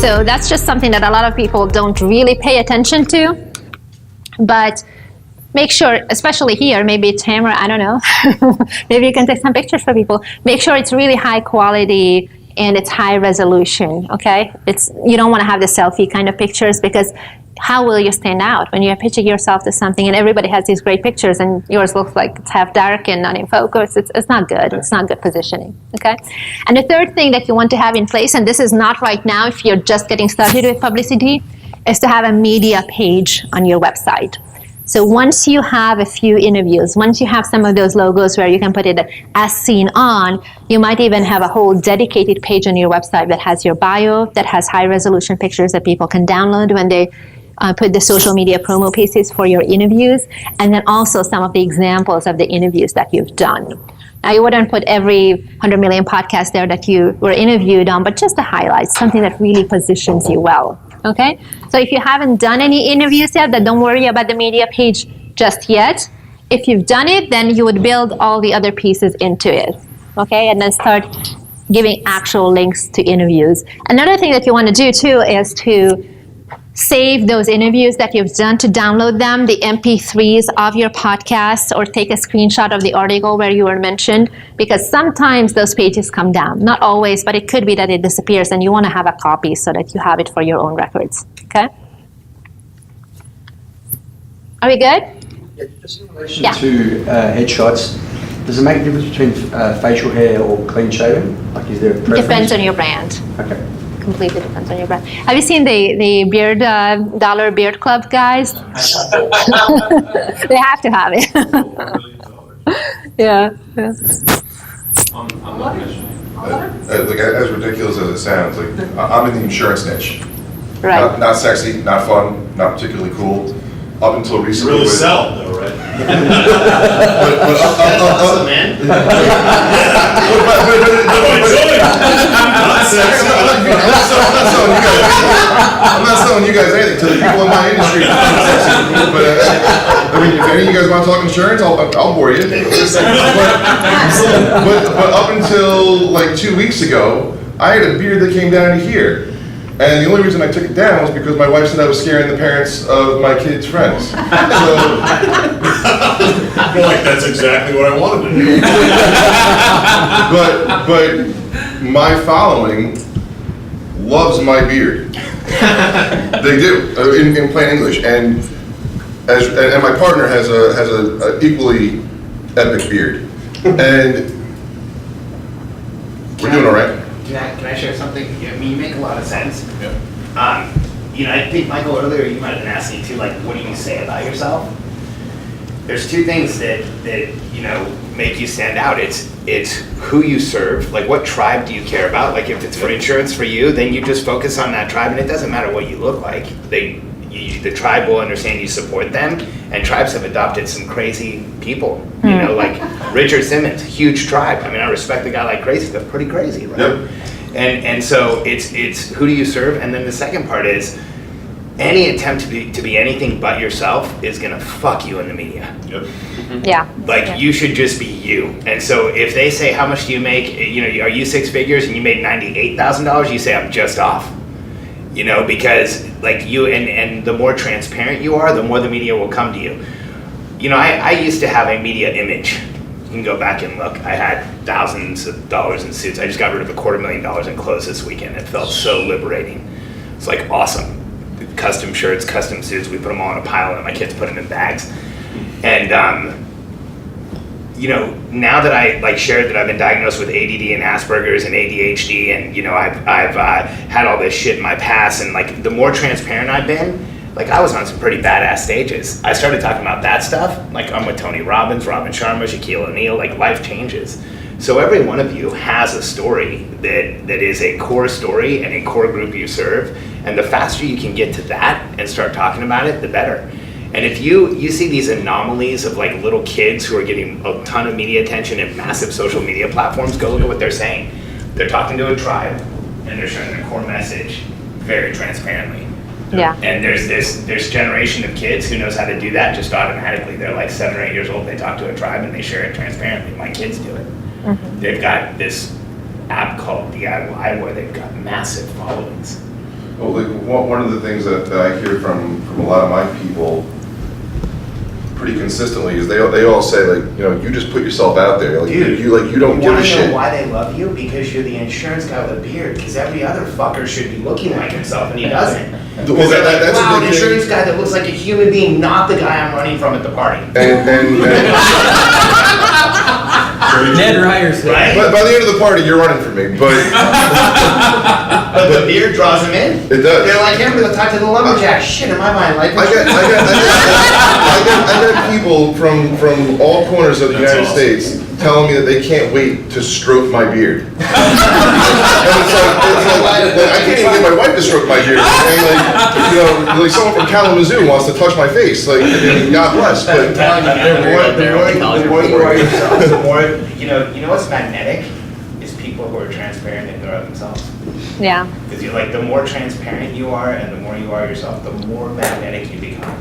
So that's just something that a lot of people don't really pay attention to. But make sure, especially here, maybe Tamara, I don't know, maybe you can take some pictures for people. Make sure it's really high quality and it's high resolution, okay? You don't want to have the selfie kind of pictures, because how will you stand out when you're pitching yourself to something and everybody has these great pictures and yours looks like it's half dark and not in focus? It's not good. It's not good positioning, okay? And the third thing that you want to have in place, and this is not right now if you're just getting started with publicity, is to have a media page on your website. So once you have a few interviews, once you have some of those logos where you can put it as seen on, you might even have a whole dedicated page on your website that has your bio, that has high resolution pictures that people can download when they put the social media promo pieces for your interviews, and then also some of the examples of the interviews that you've done. Now, you wouldn't put every 100 million podcast there that you were interviewed on, but just the highlights, something that really positions you well. Okay, so if you haven't done any interviews yet, then don't worry about the media page just yet. If you've done it, then you would build all the other pieces into it. Okay, and then start giving actual links to interviews. Another thing that you want to do too is to save those interviews that you've done, to download them, the MP3s of your podcast, or take a screenshot of the article where you were mentioned, because sometimes those pages come down. Not always, but it could be that it disappears, and you want to have a copy so that you have it for your own records. Okay? Are we good? Yeah, just in relation to headshots, does it make a difference between facial hair or clean shaven? Like, is there a preference? Depends on your brand. Okay. Completely depends on your brand. Have you seen the beard dollar beard club guys? They have to have it. Yeah. Like, as ridiculous as it sounds, like, I'm in the insurance niche. Right. Not sexy, not fun, not particularly cool. Up until recently, really sell though, right? I'm not selling you guys anything to the people in my industry. But I mean, if any of you guys want to talk insurance, I'll bore you. But up until like 2 weeks ago, I had a beard that came down to here. And the only reason I took it down was because my wife said I was scaring the parents of my kids' friends. So, I feel like that's exactly what I wanted to do. but my following loves my beard. They do, in plain English. And my partner has a equally epic beard. And we're doing all right. Can I share something? I mean, you make a lot of sense. Yeah. I think, Michael, earlier you might have been asking too, like, what do you say about yourself? There's two things that make you stand out. It's who you serve, like what tribe do you care about? Like if it's for insurance for you, then you just focus on that tribe, and it doesn't matter what you look like. The tribe will understand you support them, and tribes have adopted some crazy people. Like Richard Simmons, huge tribe. I mean, I respect a guy like crazy, but pretty crazy, right? Yep. And so it's who do you serve, and then the second part is any attempt to be anything but yourself is gonna fuck you in the media. Yep. Yeah. Like you should just be you. And so if they say how much do you make, are you six figures and you made $98,000, you say I'm just off. Because like you and the more transparent you are, the more the media will come to you. I used to have a media image. You can go back and look. I had thousands of dollars in suits. I just got rid of $250,000 in clothes this weekend. It felt so liberating. It's like awesome. Custom shirts, custom suits. We put them all in a pile, and my kids put them in bags. And now that I shared that I've been diagnosed with ADD and Asperger's and ADHD, and I've had all this shit in my past, and like the more transparent I've been, like I was on some pretty badass stages. I started talking about that stuff. Like I'm with Tony Robbins, Robin Sharma, Shaquille O'Neal. Like life changes. So every one of you has a story that is a core story and a core group you serve. And the faster you can get to that and start talking about it, the better. And if you see these anomalies of like little kids who are getting a ton of media attention and massive social media platforms, go look at what they're saying. They're talking to a tribe and they're sharing their core message very transparently. Yeah. And there's this generation of kids who knows how to do that just automatically. They're like 7 or 8 years old, they talk to a tribe and they share it transparently. My kids do it. Mm-hmm. They've got this app called DIY where they've got massive followings. Well, like one of the things that I hear from a lot of my people pretty consistently is they all say, like, you know, you just put yourself out there, like, Dude, you don't give a shit. You wanna know why they love you? Because you're the insurance guy with a beard. Because every other fucker should be looking like himself, and he doesn't. Well, that's wow, a an big insurance thing. guy that looks like a human being, not the guy I'm running from at the party. And Ned Ryerson. Right? by the end of the party, you're running from me, but But the beard draws them in. It does. They're like, I'm gonna talk to the lumberjack. Shit, am I buying life I insurance? got people from all corners of the That's United awesome. States telling me that they can't wait to stroke my beard. And it's like, I can't even get my wife to stroke my beard. And like, you know, like someone from Kalamazoo wants to touch my face. Like, I mean, God bless. But The more you are yourself, the more, you know what's magnetic is people who are transparent and are themselves. Yeah. Because you're like, the more transparent you are and the more you are yourself, the more magnetic you become.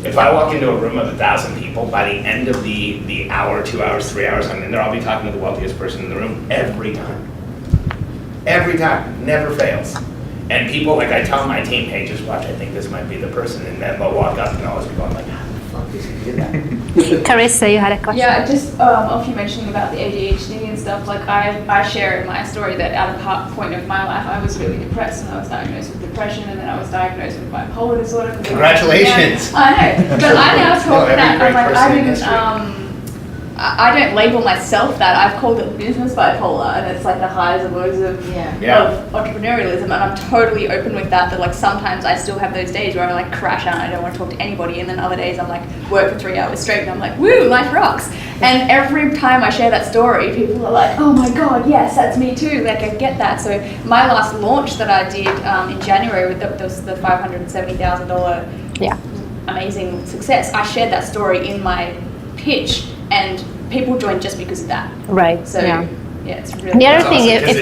If I walk into a room of 1,000 people, by the end of the hour, 2 hours, 3 hours I'm in there, I'll be talking to the wealthiest person in the room every time. Every time, never fails. And people, like, I tell my team, hey, just watch, I think this might be the person, and then they'll walk up and all those people, I'm like, how the fuck does he do that? Carissa, you had a question? Yeah, just off you mentioning about the ADHD and stuff, like I share in my story that at a point of my life I was really depressed and I was diagnosed with depression and then I was diagnosed with bipolar disorder. Congratulations. Yeah, I know, but I now talk every that, great I'm like, person I in didn't, history. I don't label myself that, I've called it business bipolar and it's like the highs and lows of entrepreneurialism and I'm totally open with that like sometimes I still have those days where I like crash out and I don't want to talk to anybody and then other days I'm like work for 3 hours straight and I'm like, woo, life rocks. And every time I share that story, people are like, oh my God, yes, that's me too, like I get that. So my last launch that I did in January with the $570,000 Yeah. amazing success, I shared that story in my pitch and people joined just because of that. Right. So yeah. it's really The other It's thing, awesome, if 'cause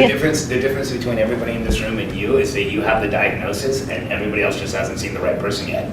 you the difference between everybody in this room and you is that you have the diagnosis and everybody else just hasn't seen the right person yet.